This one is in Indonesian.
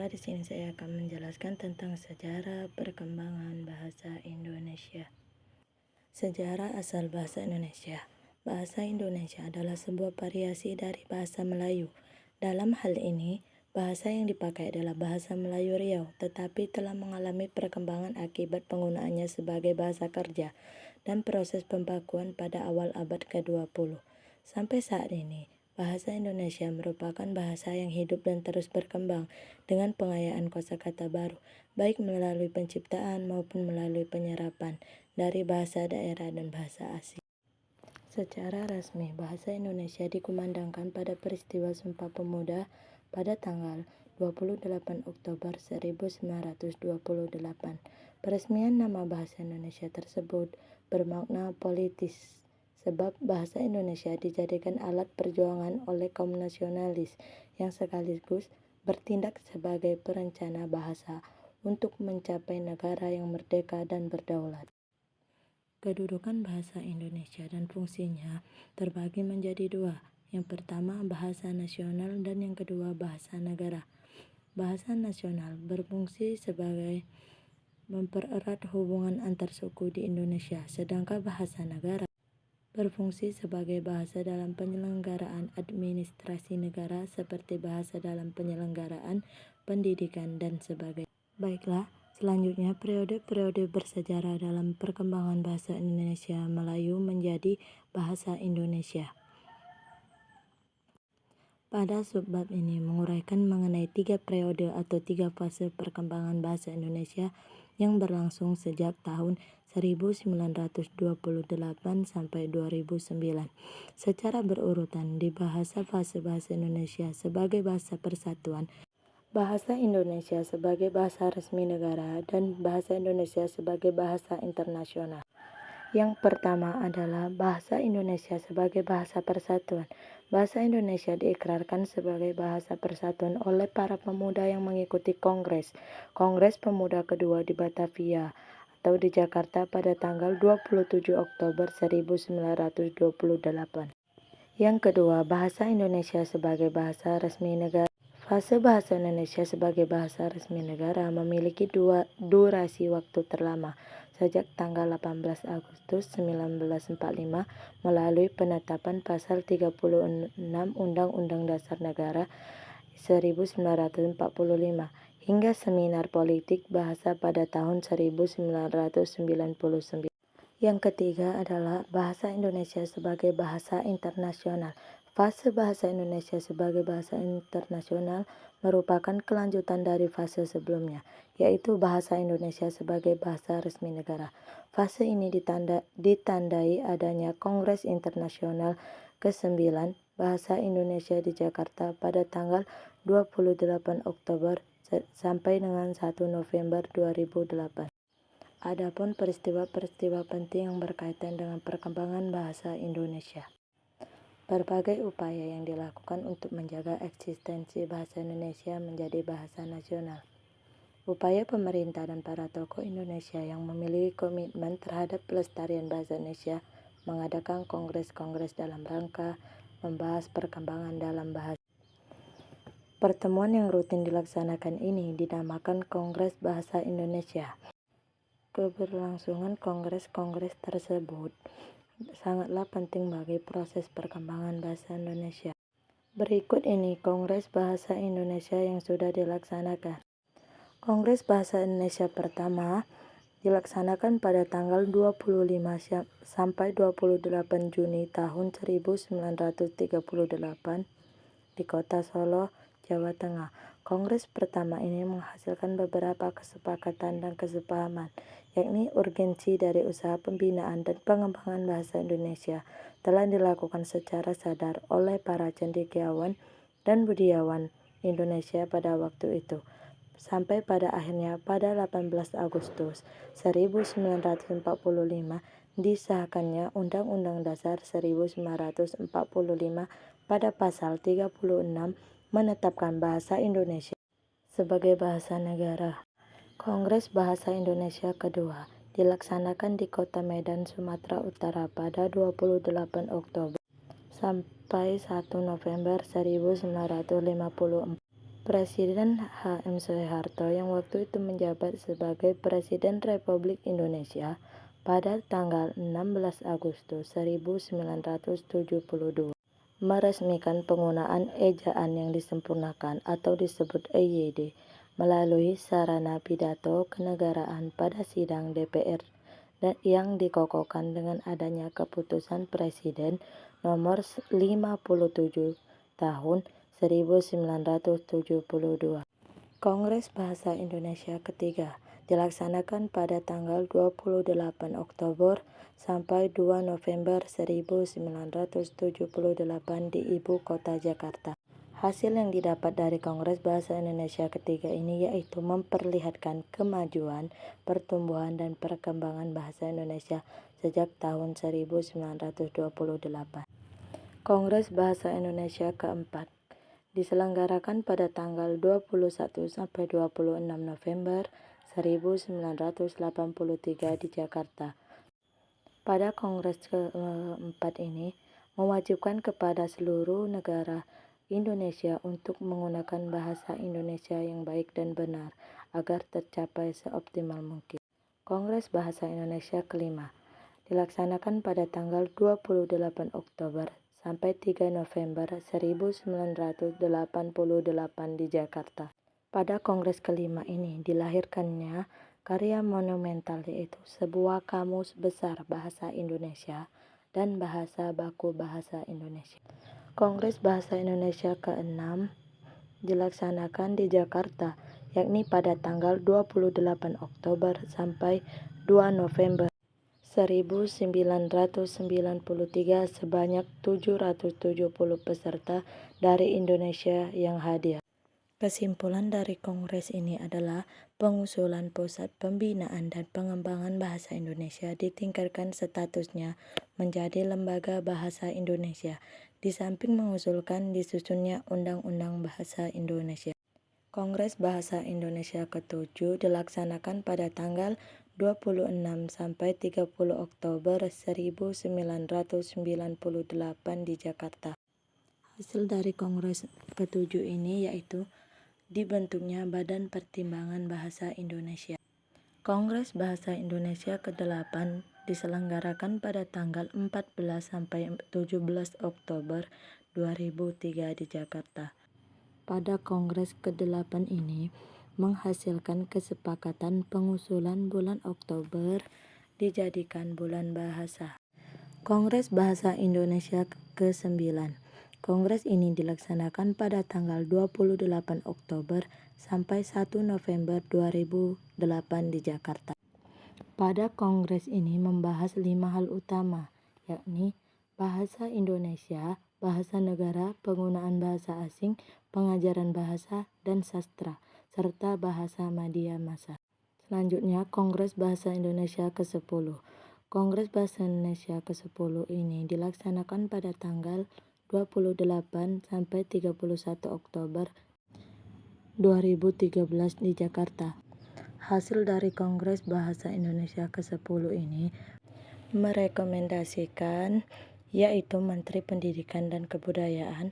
Sejahtera. Di sini saya akan menjelaskan tentang sejarah perkembangan bahasa Indonesia. Sejarah asal bahasa Indonesia. Bahasa Indonesia adalah sebuah variasi dari bahasa Melayu. Dalam hal ini, bahasa yang dipakai adalah bahasa Melayu Riau, tetapi telah mengalami perkembangan akibat penggunaannya sebagai bahasa kerja dan proses pembakuan pada awal abad ke-20. Sampai saat ini, bahasa Indonesia merupakan bahasa yang hidup dan terus berkembang dengan pengayaan kosakata baru, baik melalui penciptaan maupun melalui penyerapan dari bahasa daerah dan bahasa asing. Secara resmi, bahasa Indonesia dikumandangkan pada peristiwa Sumpah Pemuda pada tanggal 28 Oktober 1928. Peresmian nama bahasa Indonesia tersebut bermakna politis, sebab bahasa Indonesia dijadikan alat perjuangan oleh kaum nasionalis yang sekaligus bertindak sebagai perencana bahasa untuk mencapai negara yang merdeka dan berdaulat. Kedudukan bahasa Indonesia dan fungsinya terbagi menjadi dua. Yang pertama bahasa nasional dan yang kedua bahasa negara. Bahasa nasional berfungsi sebagai mempererat hubungan antar suku di Indonesia, sedangkan bahasa negara berfungsi sebagai bahasa dalam penyelenggaraan administrasi negara seperti bahasa dalam penyelenggaraan pendidikan dan sebagainya. Baiklah, selanjutnya periode-periode bersejarah dalam perkembangan bahasa Indonesia Melayu menjadi bahasa Indonesia. Pada subbab ini menguraikan mengenai 3 periode atau 3 fase perkembangan bahasa Indonesia yang berlangsung sejak tahun 1928 sampai 2009. Secara berurutan dibahas fase bahasa Indonesia sebagai bahasa persatuan, bahasa Indonesia sebagai bahasa resmi negara, dan bahasa Indonesia sebagai bahasa internasional. Yang pertama adalah bahasa Indonesia sebagai bahasa persatuan. Bahasa Indonesia diikrarkan sebagai bahasa persatuan oleh para pemuda yang mengikuti Kongres Pemuda kedua di Batavia atau di Jakarta pada tanggal 27 Oktober 1928. Yang kedua, bahasa Indonesia sebagai bahasa resmi negara. Fase bahasa Indonesia sebagai bahasa resmi negara memiliki durasi waktu terlama, sejak tanggal 18 Agustus 1945 melalui penetapan pasal 36 Undang-Undang Dasar Negara 1945 hingga Seminar Politik Bahasa pada tahun 1999. Yang ketiga adalah bahasa Indonesia sebagai bahasa internasional. Fase bahasa Indonesia sebagai bahasa internasional merupakan kelanjutan dari fase sebelumnya, yaitu bahasa Indonesia sebagai bahasa resmi negara. Fase ini ditandai adanya Kongres Internasional ke-9 Bahasa Indonesia di Jakarta pada tanggal 28 Oktober sampai dengan 1 November 2008. Adapun peristiwa-peristiwa penting yang berkaitan dengan perkembangan bahasa Indonesia. Berbagai upaya yang dilakukan untuk menjaga eksistensi bahasa Indonesia menjadi bahasa nasional. Upaya pemerintah dan para tokoh Indonesia yang memiliki komitmen terhadap pelestarian bahasa Indonesia mengadakan kongres-kongres dalam rangka membahas perkembangan dalam bahasa. Pertemuan yang rutin dilaksanakan ini dinamakan Kongres Bahasa Indonesia. Keberlangsungan kongres-kongres tersebut sangatlah penting bagi proses perkembangan bahasa Indonesia. Berikut ini Kongres Bahasa Indonesia yang sudah dilaksanakan. Kongres Bahasa Indonesia pertama dilaksanakan pada tanggal 25 sampai 28 Juni tahun 1938 di Kota Solo, Jawa Tengah. Kongres pertama ini menghasilkan beberapa kesepakatan dan kesepahaman, yakni urgensi dari usaha pembinaan dan pengembangan bahasa Indonesia telah dilakukan secara sadar oleh para cendekiawan dan budiawan Indonesia pada waktu itu. Sampai pada akhirnya pada 18 Agustus 1945 disahkannya Undang-Undang Dasar 1945 pada pasal 36 menetapkan bahasa Indonesia sebagai bahasa negara. Kongres Bahasa Indonesia kedua dilaksanakan di Kota Medan, Sumatera Utara pada 28 Oktober sampai 1 November 1954. Presiden H.M. Soeharto yang waktu itu menjabat sebagai Presiden Republik Indonesia pada tanggal 16 Agustus 1972 meresmikan penggunaan ejaan yang disempurnakan atau disebut EYD melalui sarana pidato kenegaraan pada sidang DPR yang dikokohkan dengan adanya keputusan Presiden nomor 57 tahun 1972. Kongres Bahasa Indonesia ketiga dilaksanakan pada tanggal 28 Oktober sampai 2 November 1978 di Ibu Kota Jakarta. Hasil yang didapat dari Kongres Bahasa Indonesia ketiga ini yaitu memperlihatkan kemajuan, pertumbuhan, dan perkembangan bahasa Indonesia sejak tahun 1928. Kongres Bahasa Indonesia keempat diselenggarakan pada tanggal 21 sampai 26 November 1983 di Jakarta. Pada Kongres keempat ini mewajibkan kepada seluruh negara Indonesia untuk menggunakan bahasa Indonesia yang baik dan benar agar tercapai seoptimal mungkin. Kongres Bahasa Indonesia kelima dilaksanakan pada tanggal 28 Oktober sampai 3 November 1988 di Jakarta. Pada Kongres kelima ini dilahirkannya karya monumental yaitu sebuah kamus besar bahasa Indonesia dan bahasa baku bahasa Indonesia. Kongres Bahasa Indonesia ke-6 dilaksanakan di Jakarta yakni pada tanggal 28 Oktober sampai 2 November 1993 sebanyak 770 peserta dari Indonesia yang hadir. Kesimpulan dari kongres ini adalah pengusulan Pusat Pembinaan dan Pengembangan Bahasa Indonesia ditingkatkan statusnya menjadi Lembaga Bahasa Indonesia, di samping mengusulkan disusunnya Undang-Undang Bahasa Indonesia. Kongres Bahasa Indonesia ke-7 dilaksanakan pada tanggal 26 sampai 30 Oktober 1998 di Jakarta. Hasil dari Kongres ke-7 ini yaitu dibentuknya Badan Pertimbangan Bahasa Indonesia. Kongres Bahasa Indonesia ke-8 diselenggarakan pada tanggal 14 sampai 17 Oktober 2003 di Jakarta. Pada Kongres ke-8 ini menghasilkan kesepakatan pengusulan bulan Oktober dijadikan bulan bahasa. Kongres Bahasa Indonesia ke-9. Kongres ini dilaksanakan pada tanggal 28 Oktober sampai 1 November 2008 di Jakarta. Pada kongres ini membahas 5 hal utama, yakni bahasa Indonesia, bahasa negara, penggunaan bahasa asing, pengajaran bahasa, dan sastra, serta bahasa Madya Masa. Selanjutnya, Kongres Bahasa Indonesia ke-10. Kongres Bahasa Indonesia ke-10 ini dilaksanakan pada tanggal 28 sampai 31 Oktober 2013 di Jakarta. Hasil dari Kongres Bahasa Indonesia ke-10 ini merekomendasikan yaitu Menteri Pendidikan dan Kebudayaan